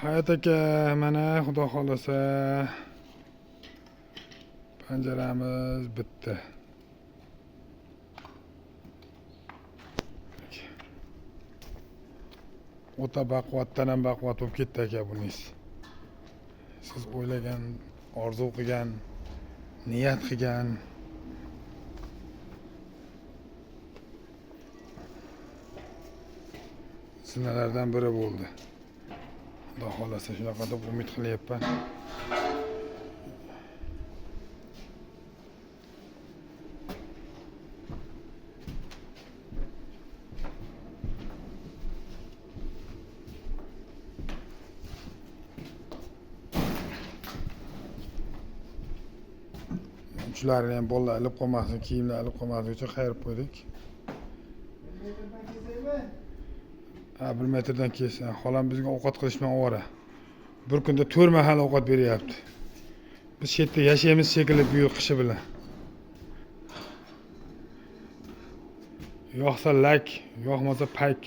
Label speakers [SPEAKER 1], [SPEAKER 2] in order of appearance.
[SPEAKER 1] Hayat aka, mana xudo xolasa panjaramiz bitti. O'ta baquvvatdan ham baquvvat bo'lib ketdi aka buningiz. Siz o'ylagan, orzu qilgan, niyat qilgan zinalardan biri bo'ldi. Xudo xolasa shunaqa deb umid qilyapman. Uchlarini ham bolalar ilib qolmasin, kiyimlar ilib qolmasin uchun qayirib qo'ydik. 1 metrdan kelsin. Xolam bizga ovqat qilishdan ovora. Bir kunda 4 mahal ovqat beryapti. Biz shu yerda yashaymiz shekilli bu qishi bilan. Yo'qsa lak, yo'qmasa payk.